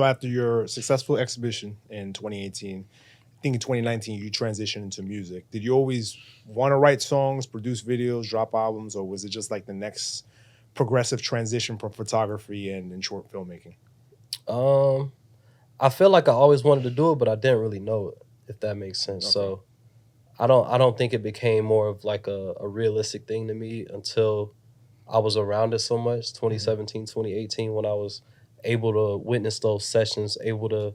So after your successful exhibition in 2018, I think in 2019 you transitioned into music. Did you always want to write songs, produce videos, drop albums, or was it just like the next progressive transition from photography and short filmmaking? Um, I feel like I always wanted to do it, but I didn't really know it, if that makes sense. Okay. So I don't think it became more of like a realistic thing to me until I was around it so much, Mhm. 2017, 2018, when I was able to witness those sessions, able to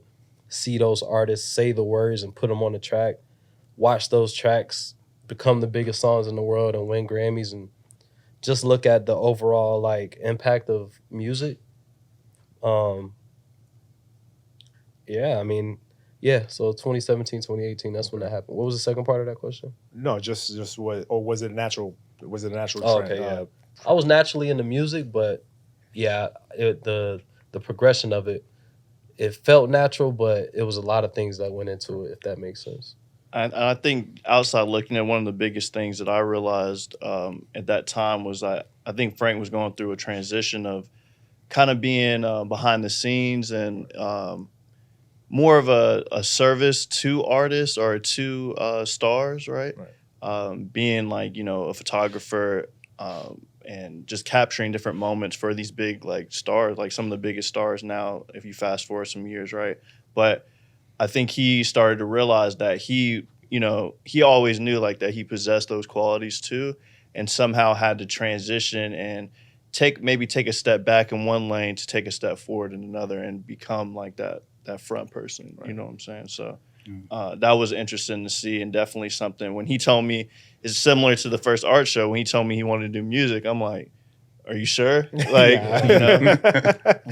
see those artists say the words and put them on the track, watch those tracks become the biggest songs in the world and win Grammys, and just look at the overall like impact of music. Um, yeah, I mean, yeah, so 2017, 2018, that's when Okay. that happened. What was the second part of that question? No, just what, or was it a natural? Was it a natural Oh, trend? okay, yeah. I was naturally into music, but yeah, the progression of it, it felt natural, but it was a lot of things that went into it, if that makes sense. I think outside looking at one of the biggest things that I realized at that time was that I think Frank was going through a transition of kind of being behind the scenes and more of a service to artists or to stars, right? Right. Being like, a photographer and just capturing different moments for these big like stars, like some of the biggest stars now, if you fast forward some years, right? But I think he started to realize that he always knew like that he possessed those qualities too, and somehow had to transition and take a step back in one lane to take a step forward in another and become like that front person. You Right. know what I'm saying? So Mm. that was interesting to see, and definitely something. When he told me it's similar to the first art show. When he told me he wanted to do music, I'm like, "Are you sure?" Like, Yeah.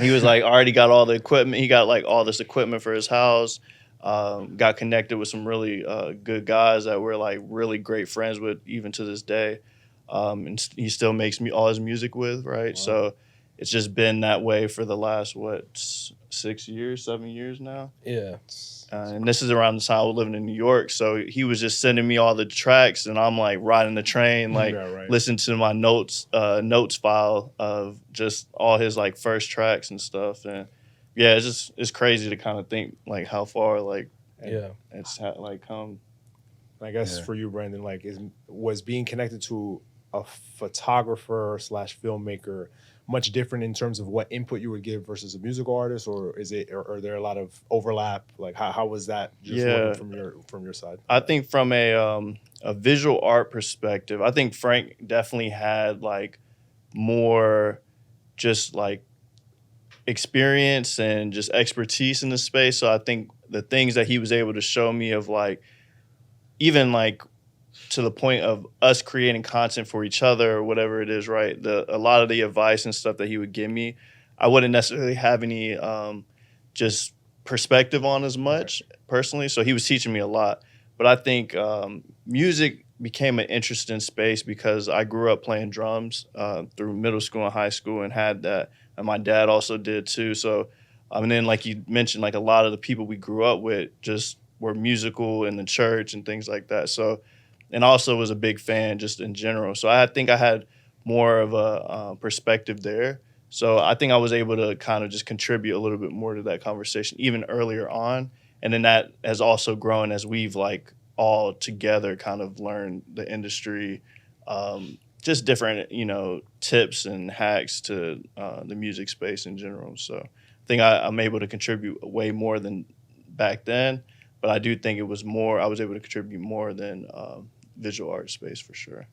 he was like already got all the equipment. He got like all this equipment for his house. Got connected with some really good guys that we're like really great friends with even to this day. He still makes me all his music with, right? Wow. So it's just been that way for the last 6 years, 7 years now. Yeah. And this is around the time I was living in New York. So he was just sending me all the tracks, and I'm like riding the train, like Yeah, right. listening to my notes file of just all his like first tracks and stuff. And yeah, it's crazy to kind of think like how far like And Yeah. like come. I guess Yeah. for you, Brandon, like was being connected to a photographer slash filmmaker much different in terms of what input you would give versus a musical artist, or is it, or are there a lot of overlap? Like how was that just working Yeah, from your side? I think from a visual art perspective, I think Frank definitely had like more just like experience and just expertise in the space. So I think the things that he was able to show me of like even like to the point of us creating content for each other or whatever it is, right? A lot of the advice and stuff that he would give me, I wouldn't necessarily have any just perspective on as Okay. much personally. So he was teaching me a lot. But I think music became an interesting space because I grew up playing drums through middle school and high school and had that. And my dad also did too. So, and then like you mentioned, like a lot of the people we grew up with just were musical in the church and things like that. So, and also was a big fan just in general. So I think I had more of a perspective there. So I think I was able to kind of just contribute a little bit more to that conversation even earlier on. And then that has also grown as we've like all together kind of learned the industry, just different, tips and hacks to the music space in general. So I think I'm able to contribute way more than back then, but I do think I was able to contribute more than visual art space for sure.